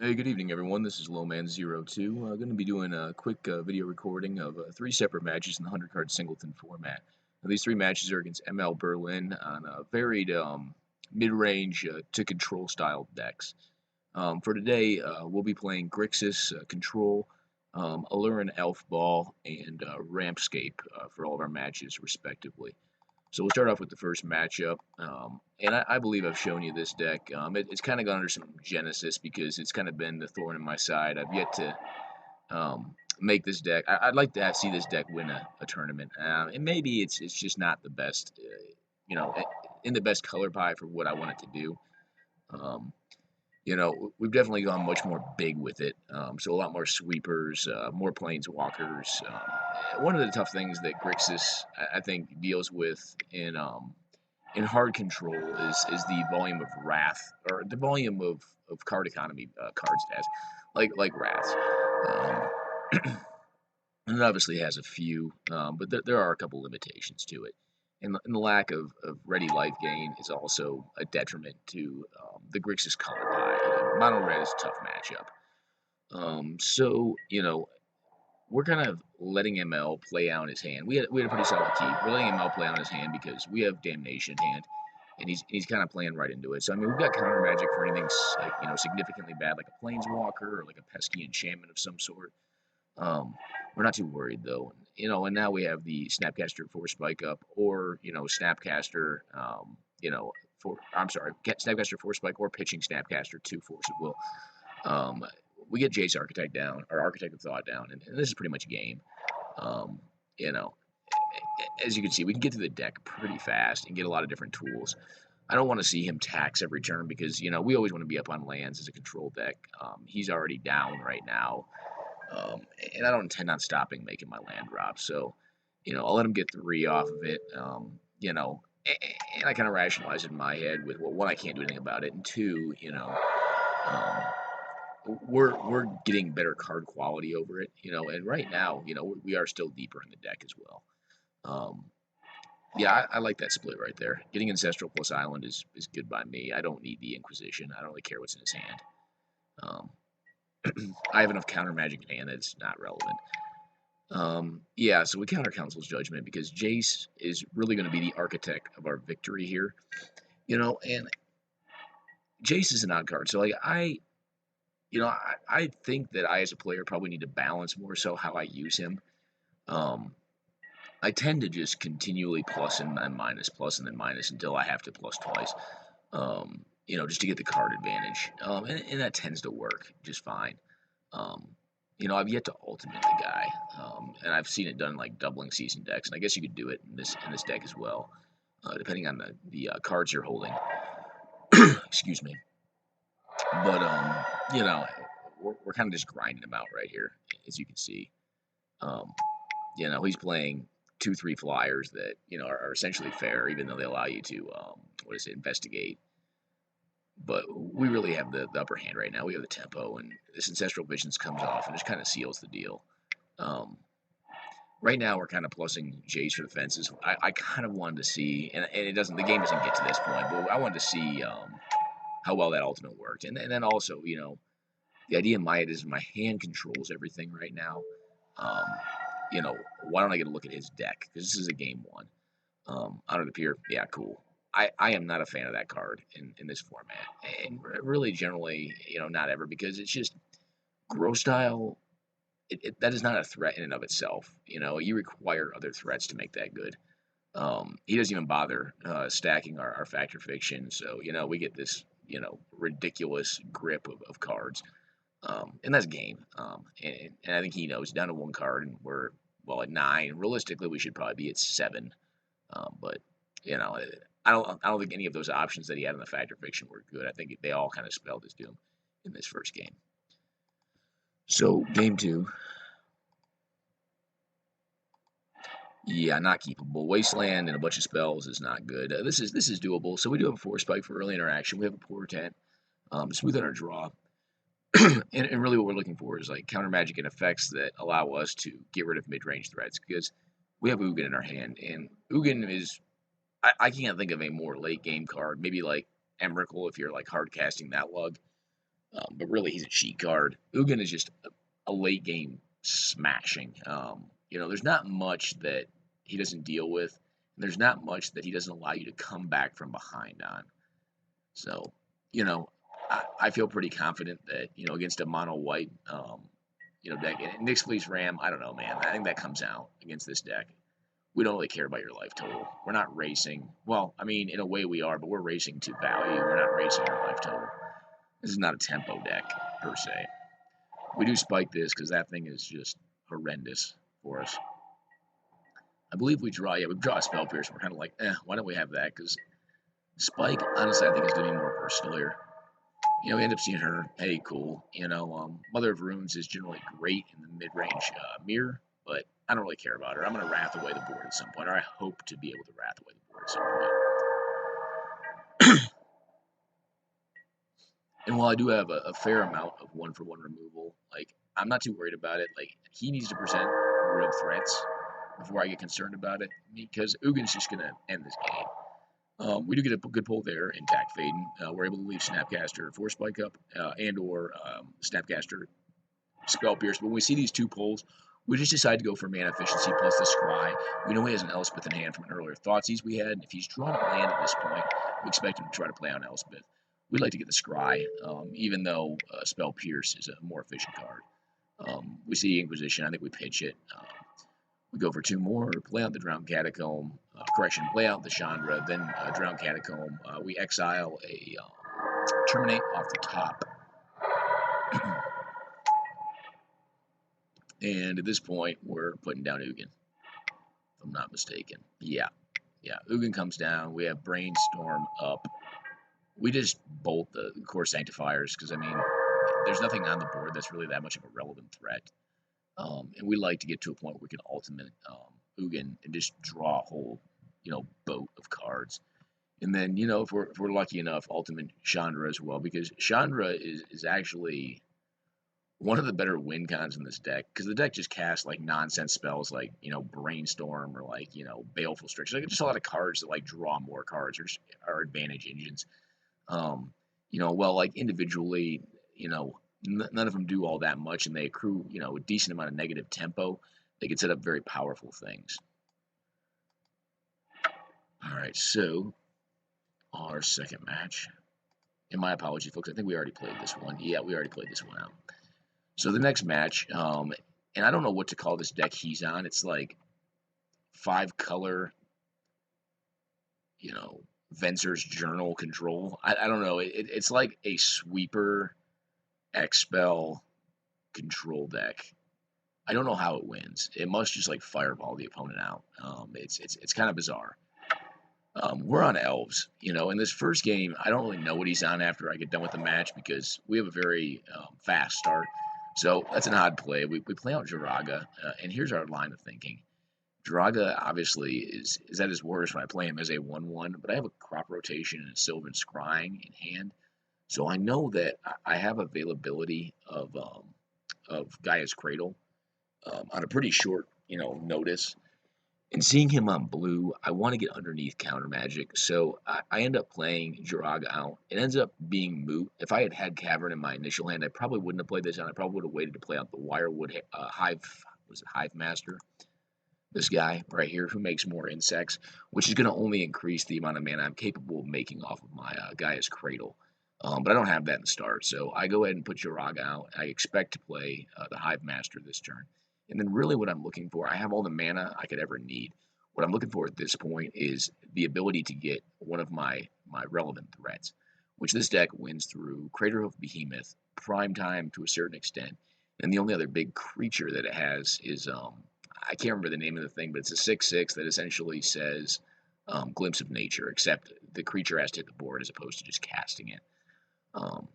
Hey, good evening, everyone. This is Lowman02. I'm going to be doing a quick video recording of three separate matches in the 100 card singleton format. Now, these three matches are against ElfBallAlluren on varied mid-range to control style decks. For today, we'll be playing Grixis Control, Alluren Elf-Ball, and RampScape for all of our matches, respectively. So we'll start off with the first matchup, and I believe I've shown you this deck. It's kind of gone under some genesis because it's kind of been the thorn in my side. I've yet to make this deck. I'd like to see this deck win a tournament, and maybe it's just not the best, in the best color pie for what I want it to do. Um, we've definitely gone much more big with it. So a lot more sweepers, more planeswalkers. One of the tough things that Grixis, I think, deals with in hard control is the volume of wrath or the volume of card economy cards it has, like wraths. Um, and it obviously has a few, but there are a couple limitations to it. And the lack of ready life gain is also a detriment to the Grixis color pie. Mono red is a tough matchup. So we're kind of letting ML play out his hand. We had a pretty solid keep. We're letting ML play out his hand because we have Damnation in hand, and he's kind of playing right into it. So I mean, we've got counter magic for anything like significantly bad, like a Planeswalker or like a pesky enchantment of some sort. We're not too worried though. And now we have the Snapcaster Force Spike up, or Snapcaster, I'm sorry, Snapcaster Force Spike or pitching Snapcaster to Force of Will. We get Jace Architect down, or Architect of Thought down, and this is pretty much a game. Um, you know, as you can see, we can get to the deck pretty fast and get a lot of different tools. I don't want to see him tax every turn because we always want to be up on lands as a control deck. He's already down right now, and I don't intend on stopping making my land drop. So, I'll let him get 3 off of it. And I kind of rationalize it in my head with, well, one, I can't do anything about it, and two, um, we're getting better card quality over it, and right now, we are still deeper in the deck as well. Um, yeah, I like that split right there. Getting Ancestral plus Island is good by me. I don't need the Inquisition. I don't really care what's in his hand. Um, I have enough counter magic in hand that it's not relevant. Yeah, so we counter Council's Judgment because Jace is really going to be the architect of our victory here, and Jace is an odd card. So like I think that I, as a player, probably need to balance more so how I use him. Um, I tend to just continually plus and then minus, plus and then minus until I have to plus twice, just to get the card advantage. And that tends to work just fine. Um, I've yet to ultimate the guy, and I've seen it done like doubling season decks, and I guess you could do it in this deck as well, depending on the cards you're holding. Excuse me. But we're kind of just grinding him out right here, as you can see. Um, he's playing 2-3 flyers that are essentially fair, even though they allow you to investigate. But we really have the upper hand right now. We have the tempo, and this Ancestral Visions comes off and just kind of seals the deal. Right now, we're kind of plussing Jace for the fences. I kind of wanted to see, and the game doesn't get to this point, but I wanted to see how well that ultimate worked, and then also, the idea in my head is my hand controls everything right now. Um, why don't I get a look at his deck? Because this is a game one. Honor the Peer, yeah, cool. I am not a fan of that card in this format. And really, generally, not ever, because it's just grow style. That is not a threat in and of itself. You require other threats to make that good. He doesn't even bother stacking our Factor Fiction. So, we get this, ridiculous grip of cards. And that's game. And I think he knows down to 1 card, and we're at 9. Realistically, we should probably be at 7. But I don't think any of those options that he had in the Factor Fiction were good. I think they all kind of spelled his doom in this first game. So game 2. Yeah, not keepable. Wasteland and a bunch of spells is not good. This is doable. So we do have a Force Spike for early interaction. We have a Portent, smooth on our draw. and really what we're looking for is like counter magic and effects that allow us to get rid of mid-range threats, because we have Ugin in our hand, and Ugin is, I can't think of a more late game card, maybe like Emrakul if you're like hard casting that lug. but really he's a cheat card. Ugin is just a late game smashing. There's not much that he doesn't deal with. And there's not much that he doesn't allow you to come back from behind on. So, I feel pretty confident that, against a mono-white, deck. And Nyx Fleece Ram, I don't know, man. I think that comes out against this deck. We don't really care about your life total. We're not racing. Well, I mean, in a way we are, but we're racing to value. We're not racing your life total. This is not a tempo deck, per se. We do spike this because that thing is just horrendous for us. I believe we draw, we draw a Spell Pierce. We're kind of like, why don't we have that? Because Spike, honestly, I think is going to be more versatile here. We end up seeing her, hey, cool. Mother of Runes is generally great in the mid-range mirror, but I don't really care about her. I'm going to Wrath away the board at some point, or I hope to be able to Wrath away the board at some point. And while I do have a fair amount of one-for-one removal, I'm not too worried about it. He needs to present real threats before I get concerned about it, because Ugin's just going to end this game. We do get a good pull there in Tact Faden. We're able to leave Snapcaster for Spike Up and or Snapcaster Spell Pierce. But when we see these two pulls, we just decide to go for mana efficiency plus the Scry. We know he has an Elspeth in hand from an earlier Thoughtseize we had. And if he's drawn a land at this point, we expect him to try to play on Elspeth. We'd like to get the Scry, even though Spell Pierce is a more efficient card. We see Inquisition. I think we pitch it. We go for two more, play out the Drowned Catacomb, play out the Chandra, then Drowned Catacomb. We exile a Terminate off the top. And at this point, we're putting down Ugin, if I'm not mistaken. Yeah. Ugin comes down. We have Brainstorm up. We just bolt the Core Sanctifiers because, there's nothing on the board that's really that much of a relevant threat. And we like to get to a point where we can ultimate Ugin and just draw a whole, boat of cards. And then, if we're lucky enough, ultimate Chandra as well, because Chandra is actually one of the better win cons in this deck, because the deck just casts nonsense spells like Brainstorm or Baleful Strix. Just a lot of cards that draw more cards or are advantage engines. Individually, none of them do all that much, and they accrue, a decent amount of negative tempo. They can set up very powerful things. All right, so our second match. And my apologies, folks. I think we already played this one. Yeah, we already played this one out. So the next match, and I don't know what to call this deck he's on. It's 5-color, Venser's Journal Control. I don't know. It's like a sweeper Expel control deck. I don't know how it wins. It must just fireball the opponent out. It's kind of bizarre. We're on elves, in this first game, I don't really know what he's on after I get done with the match because we have a very fast start. So that's an odd play. We play out Jiraga, and here's our line of thinking. Jiraga obviously is at his worst when I play him as a 1/1, but I have a crop rotation and a Sylvan Scrying in hand. So I know that I have availability of Gaia's Cradle on a pretty short, notice. And seeing him on blue, I want to get underneath counter magic. So I end up playing Jiraga out. It ends up being moot. If I had had Cavern in my initial hand, I probably wouldn't have played this out. I probably would have waited to play out the Wirewood Hive Master. This guy right here who makes more insects, which is going to only increase the amount of mana I'm capable of making off of my Gaia's Cradle. But I don't have that in the start, so I go ahead and put Jiraga out. I expect to play the Hive Master this turn. And then really what I'm looking for, I have all the mana I could ever need. What I'm looking for at this point is the ability to get one of my relevant threats, which this deck wins through Craterhoof Behemoth, Prime Time to a certain extent. And the only other big creature that it has is, I can't remember the name of the thing, but it's a 6/6 that essentially says Glimpse of Nature, except the creature has to hit the board as opposed to just casting it. And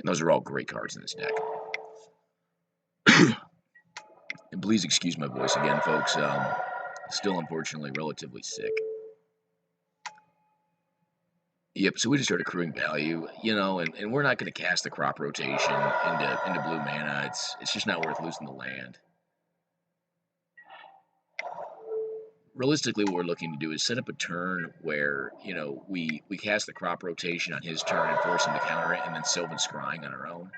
those are all great cards in this deck. And please excuse my voice again, folks. Still, unfortunately, relatively sick. Yep, so we just start accruing value, and we're not going to cast the crop rotation into blue mana. It's just not worth losing the land. realistically, what we're looking to do is set up a turn where, you know, we cast the crop rotation on his turn and force him to counter it, and then Sylvan Scrying on our own.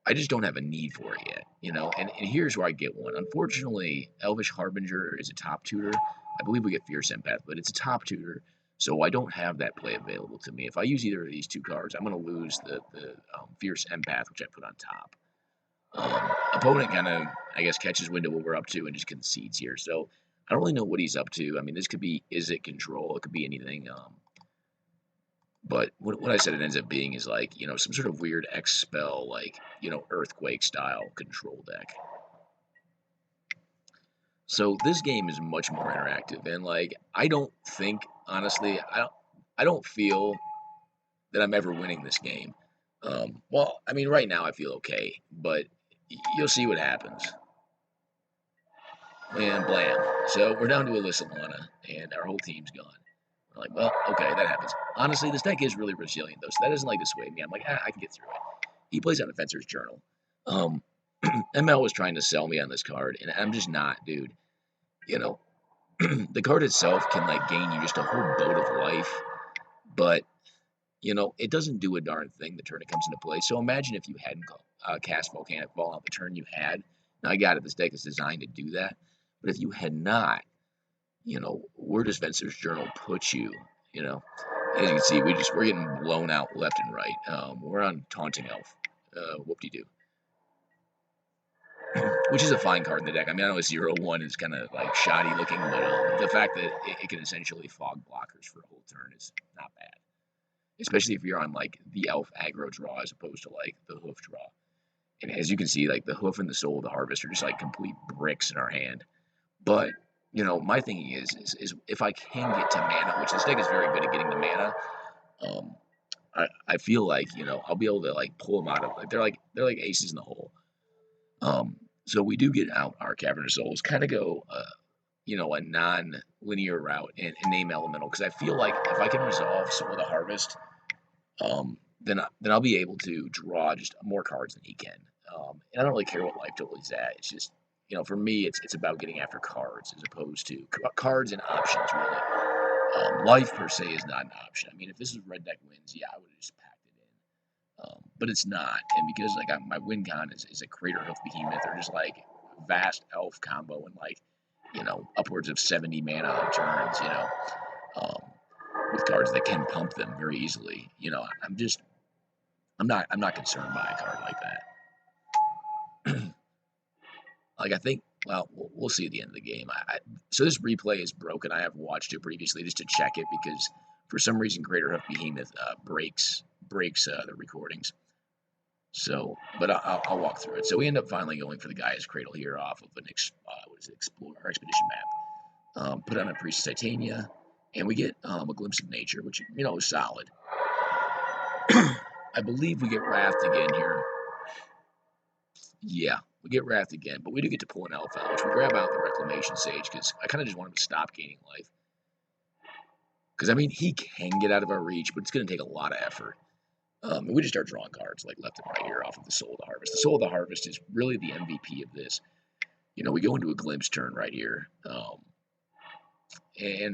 I just don't have a need for it yet, you know, and here's where I get one. Unfortunately, Elvish Harbinger is a top tutor. I believe we get Fierce Empath, but it's a top tutor, so I don't have that play available to me. If I use either of these two cards, I'm going to lose the Fierce Empath, which I put on top. Opponent kind of, I guess, catches wind of what we're up to and just concedes here. So I don't really know what he's up to. I mean, this could be, is it control? It could be anything. But what I said it ends up being is like, you know, some sort of weird X-Spell, like, you know, Earthquake style control deck. So this game is much more interactive, and like, I don't think, honestly, I don't feel that I'm ever winning this game. Well, I mean, right now I feel okay, but you'll see what happens. And blam. So we're down to Alyssa Lana, and our whole team's gone. We're like, well, okay, that happens. Honestly, this deck is really resilient, though, so that doesn't like dissuade me. I'm like, I can get through it. He plays on Defensor's Journal. ML was trying to sell me on this card, and I'm just not, dude. You know, the card itself can, like, gain you just a whole boat of life, but, you know, it doesn't do a darn thing the turn it comes into play. So imagine if you hadn't cast Volcanic Ball out the turn you had. Now, I got it, this deck is designed to do that, but if you had not, you know, where does Defensor's Journal put you, you know? As you can see, we're getting blown out left and right. We're on Taunting Elf. Whoop-de-doo. Which is a fine card in the deck. I mean, I know a 0/1 is kind of like shoddy looking, but the fact that it can essentially fog blockers for a whole turn is not bad. Especially if you're on like the Elf aggro draw as opposed to like the Hoof draw. And as you can see, like the Hoof and the Soul of the Harvest are just like complete bricks in our hand. But, you know, my thinking is if I can get to mana, which this deck is very good at getting to mana, I feel like, you know, I'll be able to like pull them out of, like they're like aces in the hole. So we do get out our Cavernous Souls, kind of go, you know, a non-linear route and name Elemental, because I feel like if I can resolve Soul of the Harvest, then I'll be able to draw just more cards than he can. And I don't really care what life total he's at. It's just, you know, for me, it's about getting after cards as opposed to cards and options, really. Life per se is not an option. I mean, if this is red deck wins, yeah, I would have just packed it in. But it's not, and because like my win con is a Crater Hoof Behemoth, or just like vast elf combo and like, you know, upwards of 70 mana on turns, you know, with cards that can pump them very easily. You know, I'm not concerned by a card like that. Like, I think, well, we'll see at the end of the game. So this replay is broken. I have watched it previously just to check it because for some reason Crater Hoof Behemoth breaks the recordings. So, but I'll walk through it. So we end up finally going for the Gaia's Cradle here off of an Expedition map. Put on a Priestess Titania, and we get a Glimpse of Nature, which, you know, is solid. I believe we get Wrath again here. Yeah, we get Wrath again, but we do get to pull an Elf out, which we grab out the Reclamation Sage, because I kind of just want him to stop gaining life. Because, I mean, he can get out of our reach, but it's going to take a lot of effort. And we just start drawing cards like left and right here off of the Soul of the Harvest. The Soul of the Harvest is really the MVP of this. You know, we go into a Glimpse turn right here. And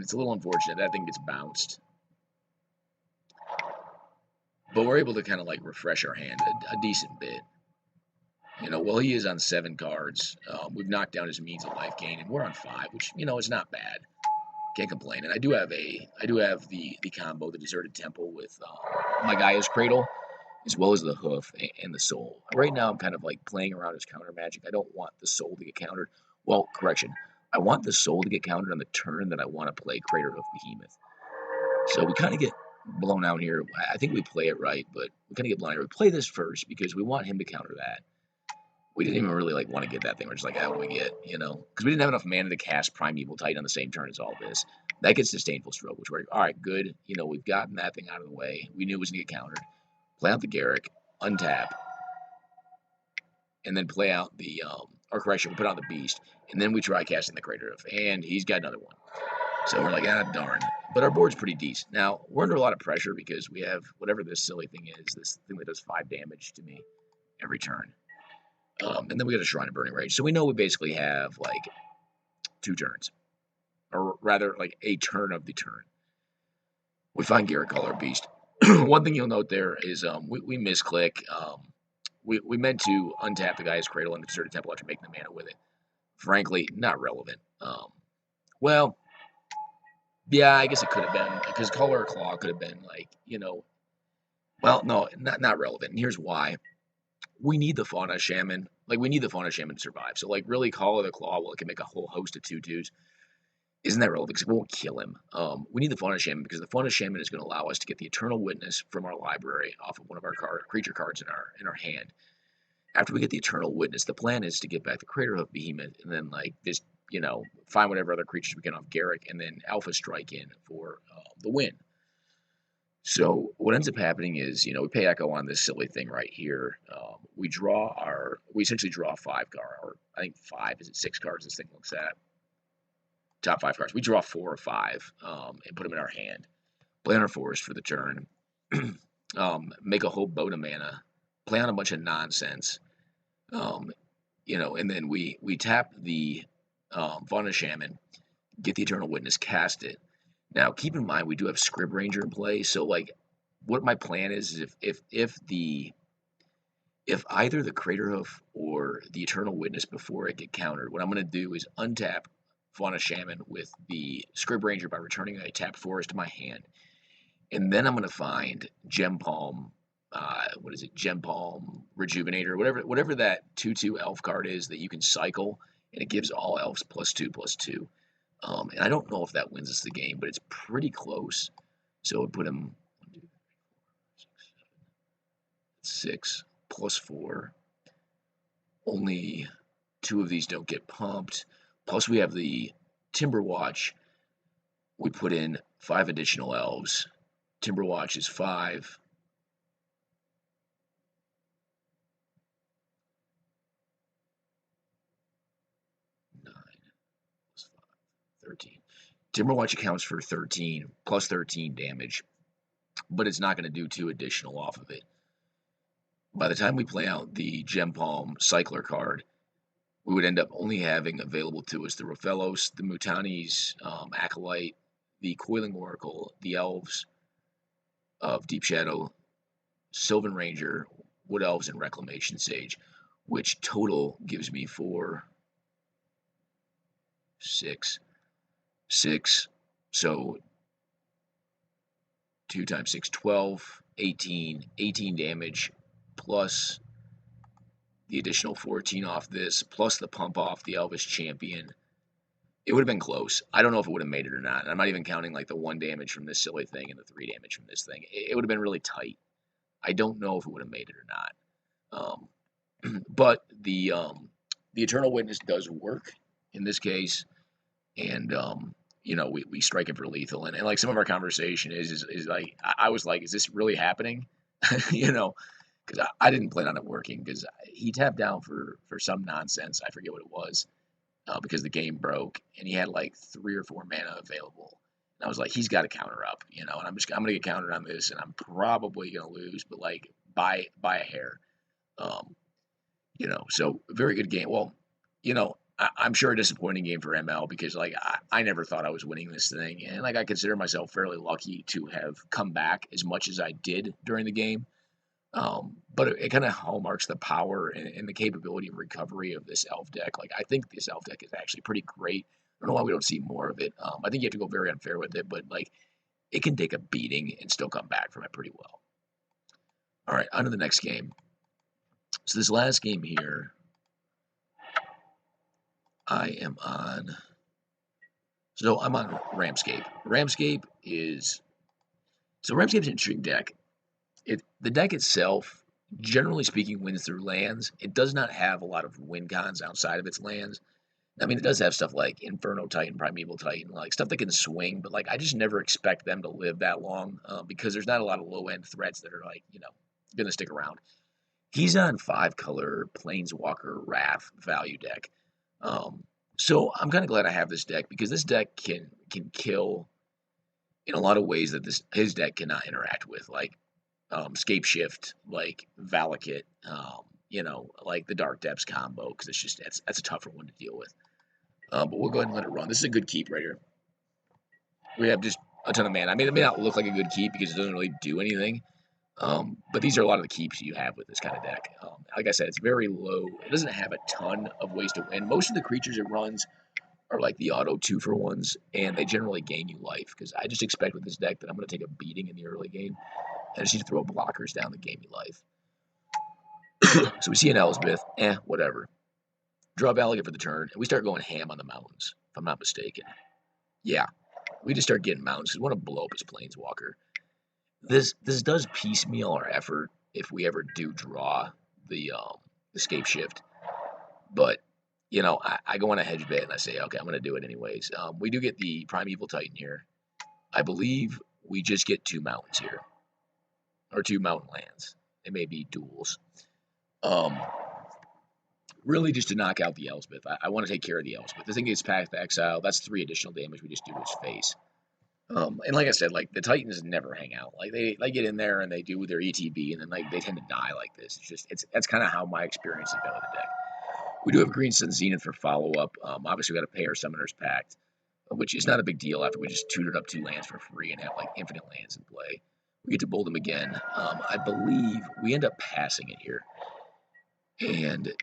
it's a little unfortunate. That thing gets bounced. But we're able to kind of like refresh our hand a decent bit. You know, well, he is on 7 cards. We've knocked down his means of life gain, and we're on 5, which, you know, is not bad. Can't complain. And I do have the combo, the Deserted Temple with my Gaia's Cradle, as well as the Hoof and the Soul. Right now, I'm kind of like playing around as counter magic. I don't want the Soul to get countered. Well, correction. I want the Soul to get countered on the turn that I want to play Crater Hoof Behemoth. So we kind of get blown out here. I think we play it right, but we kind of get blown out here. We play this first because we want him to counter that. We didn't even really like want to get that thing. We're just like, what do we get? You know, because we didn't have enough mana to cast Primeval Titan on the same turn as all this. That gets Disdainful Stroke, which we're like, all right, good. You know, we've gotten that thing out of the way. We knew it was going to get countered. Play out the Garrick, untap, and then play out the, or correction, we put out the Beast, and then we try casting the Crater Hoof, and he's got another one. So we're like, darn. But our board's pretty decent. Now, we're under a lot of pressure because we have whatever this silly thing is, this thing that does 5 damage to me every turn. And then we got a Shrine of Burning Rage. So we know we basically have, like, 2 turns. or rather like a turn of the turn. We find Garrett Color Beast. One thing you'll note there is we misclick. We meant to untap the guy's cradle and insert a temple after making the mana with it. Frankly, not relevant. Well, yeah, I guess it could have been, because Color Claw could have been like, well, no, not relevant. And here's why. We need the Fauna Shaman. Like, we need the Fauna Shaman to survive. So, like, really, Color the Claw, well, it can make a whole host of 2/2s. Isn't that relevant? Because it won't kill him. We need the Fauna Shaman because the Fauna Shaman is going to allow us to get the Eternal Witness from our library off of one of our creature cards in our hand. After we get the Eternal Witness, the plan is to get back the Craterhoof Behemoth and then, like, just, find whatever other creatures we get off Garrick and then Alpha Strike in for the win. So what ends up happening is, we pay Echo on this silly thing right here. We essentially draw 5 cards, or I think 5, is it 6 cards this thing looks at? Top 5 cards. We draw 4 or 5 and put them in our hand. Play on our forest for the turn. Make a whole boat of mana. Play on a bunch of nonsense. And then we tap the Fauna Shaman, get the Eternal Witness, cast it. Now, keep in mind, we do have Scrib Ranger in play, so, like, what my plan is if either the Craterhoof or the Eternal Witness before it get countered, what I'm going to do is untap Fauna Shaman with the Scrib Ranger by returning a tapped forest to my hand, and then I'm going to find Gem Palm, Gem Palm Rejuvenator, whatever that 2/2 elf card is that you can cycle, and it gives all elves +2/+2. And I don't know if that wins us the game, but it's pretty close. So it would put him 6 +4. Only 2 of these don't get pumped. Plus we have the Timberwatch. We put in 5 additional elves. Timberwatch is 5. 9 + 5, 13. Timberwatch accounts for 13, plus 13 damage, but it's not going to do 2 additional off of it. By the time we play out the Gem Palm Cycler card, we would end up only having available to us the Rofellos, the Mutanis, Acolyte, the Coiling Oracle, the Elves of Deep Shadow, Sylvan Ranger, Wood Elves, and Reclamation Sage, which total gives me 4, 6, so 2 times 6, 12, 18 damage, plus the additional 14 off this, plus the pump off the Elvish Champion. It would have been close. I don't know if it would have made it or not. I'm not even counting like the 1 damage from this silly thing and the 3 damage from this thing. It would have been really tight. I don't know if it would have made it or not. But the Eternal Witness does work in this case, and we strike it for lethal. And like some of our conversation is like, I was like, is this really happening? Because I didn't plan on it working, because he tapped down for some nonsense. I forget what it was, because the game broke, and he had like 3 or 4 mana available. And I was like, he's got to counter up, and I'm going to get countered on this, and I'm probably going to lose, but like by a hair. So very good game. Well, I'm sure a disappointing game for ML, because like I never thought I was winning this thing, and like I consider myself fairly lucky to have come back as much as I did during the game. But it kind of hallmarks the power and the capability of recovery of this elf deck. Like, I think this elf deck is actually pretty great. I don't know why we don't see more of it. I think you have to go very unfair with it, but like, it can take a beating and still come back from it pretty well. All right, on to the next game. So this last game here, I'm on RampScape. RampScape is an interesting deck. The deck itself, generally speaking, wins through lands. It does not have a lot of win cons outside of its lands. I mean, it does have stuff like Inferno Titan, Primeval Titan, like stuff that can swing, but like I just never expect them to live that long, because there's not a lot of low-end threats that are like, going to stick around. He's on 5-color Planeswalker Wrath value deck. So I'm kind of glad I have this deck, because this deck can kill in a lot of ways that his deck cannot interact with, like Scape Shift, like Valakut, like the Dark Depths combo, because that's a tougher one to deal with. But we'll go ahead and let it run. This is a good keep right here. We have just a ton of mana. I mean, it may not look like a good keep because it doesn't really do anything. But these are a lot of the keeps you have with this kind of deck. Like I said, it's very low. It doesn't have a ton of ways to win. Most of the creatures it runs are like the auto 2-for-1s, and they generally gain you life, because I just expect with this deck that I'm going to take a beating in the early game, and I just need to throw blockers down that gain me life. So we see an Elspeth, whatever. Draw Valakut for the turn, and we start going ham on the mountains, if I'm not mistaken. Yeah, we just start getting mountains, because we want to blow up his Planeswalker. This does piecemeal our effort if we ever do draw the escape shift, but you know, I go on a hedge bet and I say, okay, I'm going to do it anyways. We do get the Primeval Titan here. I believe we just get 2 mountains here, or 2 mountain lands. It may be duels. Really just to knock out the Elspeth. I want to take care of the Elspeth. This thing gets Path to Exile. That's 3 additional damage we just do to his face. And like I said, like the Titans never hang out. Like they get in there and they do their ETB, and then like they tend to die like this. That's kind of how my experience has been with the deck. We do have Green Sun Zenith for follow-up. Obviously, we got to pay our Summoner's Pact, which is not a big deal after we just tutored up 2 lands for free and have like infinite lands in play. We get to bold them again. I believe we end up passing it here. And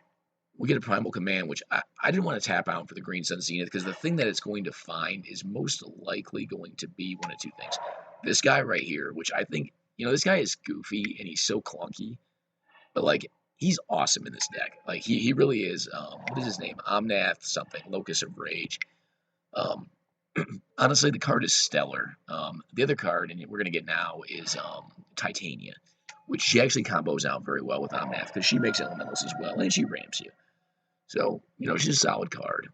we get a Primal Command, which I didn't want to tap out for the Green Sun Zenith, because the thing that it's going to find is most likely going to be one of 2 things. This guy right here, which I think, you know, this guy is goofy and he's so clunky, but like, he's awesome in this deck. Like, he really is. What is his name? Omnath something. Locus of Rage. Honestly, the card is stellar. The other card, and we're going to get now, is Titania, which she actually combos out very well with Omnath, because she makes elementals as well, and she ramps you. So, you know, she's a solid card.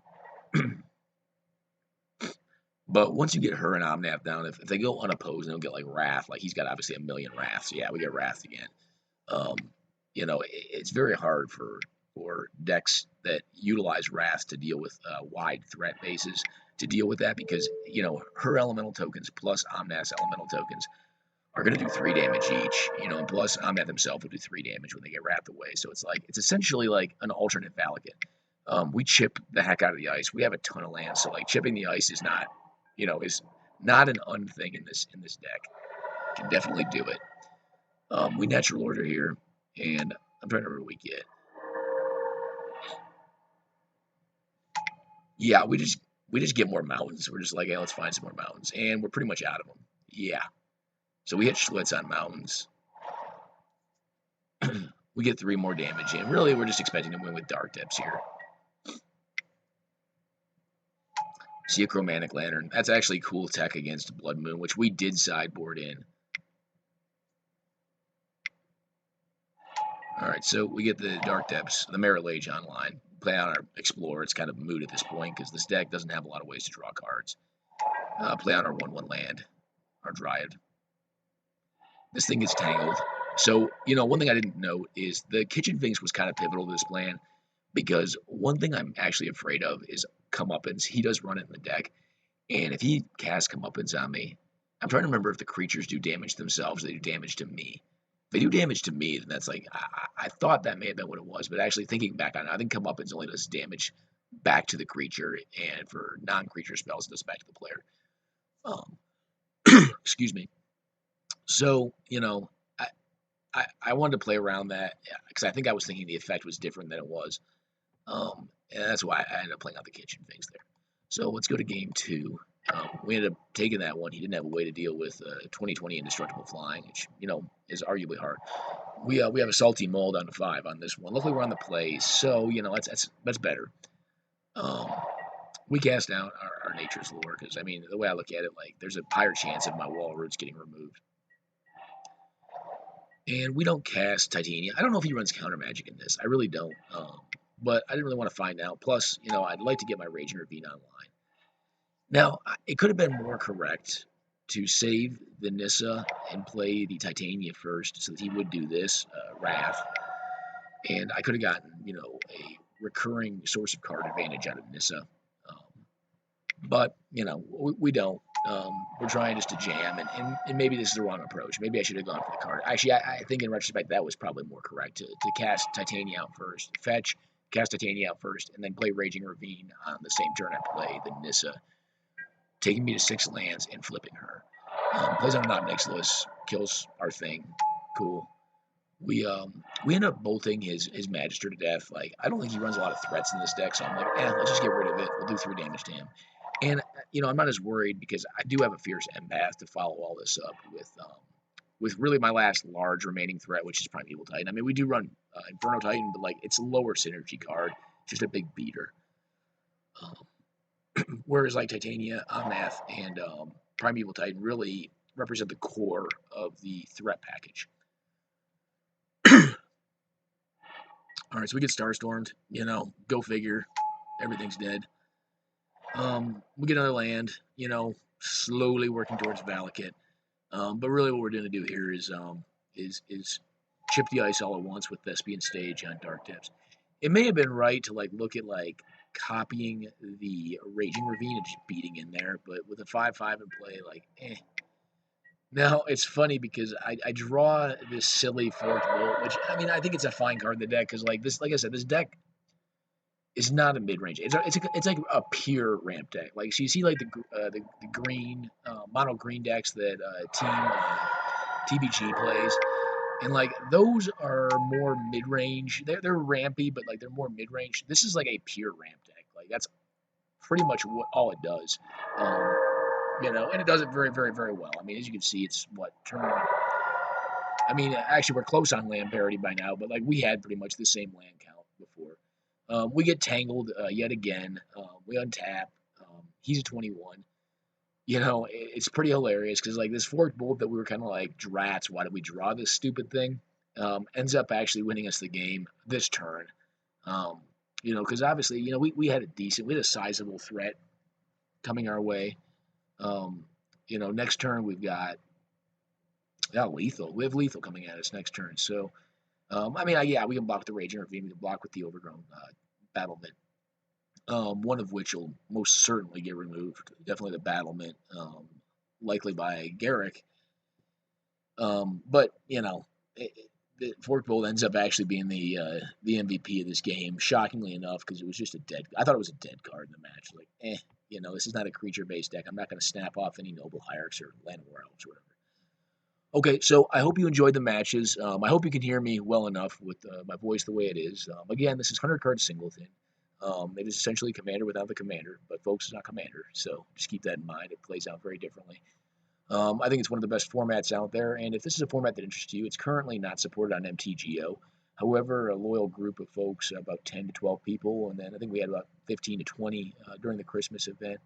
But once you get her and Omnath down, if they go unopposed, they'll get like Wrath. Like, he's got obviously a million Wraths. So yeah, we get Wrath again. You know, it's very hard for decks that utilize Wrath to deal with wide threat bases to deal with that, because, you know, her elemental tokens plus Omnath's elemental tokens are going to do 3 damage each, you know, and plus Omnath himself will do 3 damage when they get wrapped away. So it's like, it's essentially like an alternate Valakut. We chip the heck out of the ice. We have a ton of lands, so like chipping the ice is not, you know, is not an unthing in this deck. Can definitely do it. We natural order here, and I'm trying to remember what we get. Yeah, we just get more mountains. We're just like, hey, let's find some more mountains, and we're pretty much out of them. Yeah. So we hit Schlitz on mountains. We get 3 more damage, and really we're just expecting to win with Dark Depths here. See a Chromatic Lantern. That's actually cool tech against Blood Moon, which we did sideboard in. Alright, so we get the Dark Depths, the Merit Lage online. Play out our Explorer. It's kind of moot at this point, because this deck doesn't have a lot of ways to draw cards. Play out our 1/1 land, our Dryad. This thing gets tangled. So, you know, one thing I didn't note is the Kitchen Finks was kind of pivotal to this plan, because one thing I'm actually afraid of is Comeuppance. He does run it in the deck, and if he casts Comeuppance on me, I'm trying to remember if the creatures do damage to themselves or they do damage to me. If they do damage to me, then that's like, I thought that may have been what it was, but actually thinking back on it, I think Comeuppance only does damage back to the creature, and for non-creature spells, it does back to the player. Excuse me. So, you know, I wanted to play around that, because I think I was thinking the effect was different than it was. And that's why I ended up playing out the Kitchen Finks there. So let's go to game 2. We ended up taking that one. He didn't have a way to deal with 2020 Indestructible Flying, which, you know, is arguably hard. We have a Salty Mold on 5 on this one. Luckily, we're on the play, so, you know, that's better. We cast out our Nature's Lore, because, I mean, the way I look at it, like, there's a higher chance of my wall roots getting removed. And we don't cast Titania. I don't know if he runs counter magic in this. I really don't. But I didn't really want to find out. Plus, you know, I'd like to get my Raging Ravine online. Now, it could have been more correct to save the Nissa and play the Titania first, so that he would do this, Wrath. And I could have gotten, you know, a recurring source of card advantage out of Nissa. But, you know, we don't. We're trying just to jam, and maybe this is the wrong approach. Maybe I should have gone for the card. Actually, I think in retrospect that was probably more correct, to cast Titania out first, fetch, cast Titania out first, and then play Raging Ravine on the same turn I play the Nissa. taking me to 6 lands and flipping her. Plays on a not Nixilis, kills our thing. Cool. We end up bolting his Magister to death. Like, I don't think he runs a lot of threats in this deck, so I'm like, let's just get rid of it. We'll do 3 damage to him. And I'm not as worried because I do have a Fierce Empath to follow all this up with really my last large remaining threat, which is Primeval Titan. I mean, we do run Inferno Titan, but like it's a lower synergy card, just a big beater. Whereas like Titania, Omnath, and Primeval Titan really represent the core of the threat package. All right, so we get Starstormed. Go figure. Everything's dead. We get another land. Slowly working towards Valakut. But really, what we're going to do here is chip the ice all at once with Thespian Stage on Dark Depths. It may have been right to look at copying the Raging Ravine and just beating in there, but with a 5/5 in play, Now, it's funny because I draw this silly Forked Bolt, which, I think it's a fine card in the deck, because, like I said, this deck is not a mid-range. It's like a pure ramp deck. Like, so you see, the green, mono green decks that TBG plays, and, those are more mid-range. They're rampy, but, they're more mid-range. This is, a pure ramp deck. That's pretty much all it does. And it does it very, very, very well. As you can see, it's turn. Actually, we're close on land parity by now, but we had pretty much the same land count before. We get tangled yet again. We untap. He's a 21. It's pretty hilarious because this Forked Bolt that we were kind of like, drats, why did we draw this stupid thing? Ends up actually winning us the game this turn. Because obviously, we had a sizable threat coming our way. Next turn we've got lethal. We have lethal coming at us next turn. So, we can block the Raging Ravine. We can block with the Overgrown Battlement. One of which will most certainly get removed. Definitely the Battlement, likely by Garrick. But the Forked Bolt ends up actually being the MVP of this game, shockingly enough, because it was just I thought it was a dead card in the match. This is not a creature-based deck. I'm not going to snap off any Noble Hierarchs or Llanowar Elves or whatever. Okay, so I hope you enjoyed the matches. I hope you can hear me well enough with my voice the way it is. Again, this is 100 card Singleton. It is essentially Commander without the Commander, but folks, it's not Commander, so just keep that in mind. It plays out very differently. I think it's one of the best formats out there, and if this is a format that interests you, it's currently not supported on MTGO. However, a loyal group of folks, about 10 to 12 people, and then I think we had about 15 to 20 during the Christmas event,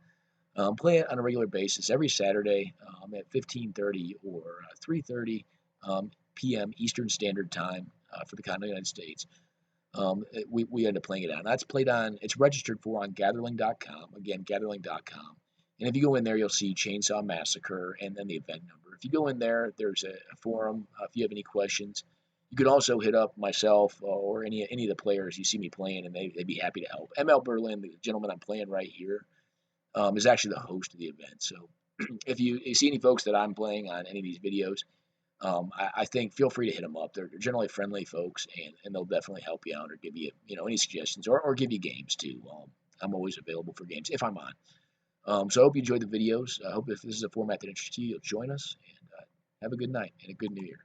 play it on a regular basis every Saturday at 15:30 or 3:30 p.m. Eastern Standard Time for the continental United States. We end up playing it on. That's played on. It's registered for on Gatherling.com. Again, Gatherling.com. And if you go in there, you'll see Chainsaw Massacre and then the event number. If you go in there, there's a forum. If you have any questions, you could also hit up myself or any of the players you see me playing, and they'd be happy to help. ML Berlin, the gentleman I'm playing right here, is actually the host of the event. So if you see any folks that I'm playing on any of these videos, I think feel free to hit them up. They're generally friendly folks, and they'll definitely help you out or give you any suggestions or give you games too. I'm always available for games if I'm on. So I hope you enjoyed the videos. I hope if this is a format that interests you, you'll join us, and have a good night and a good New Year.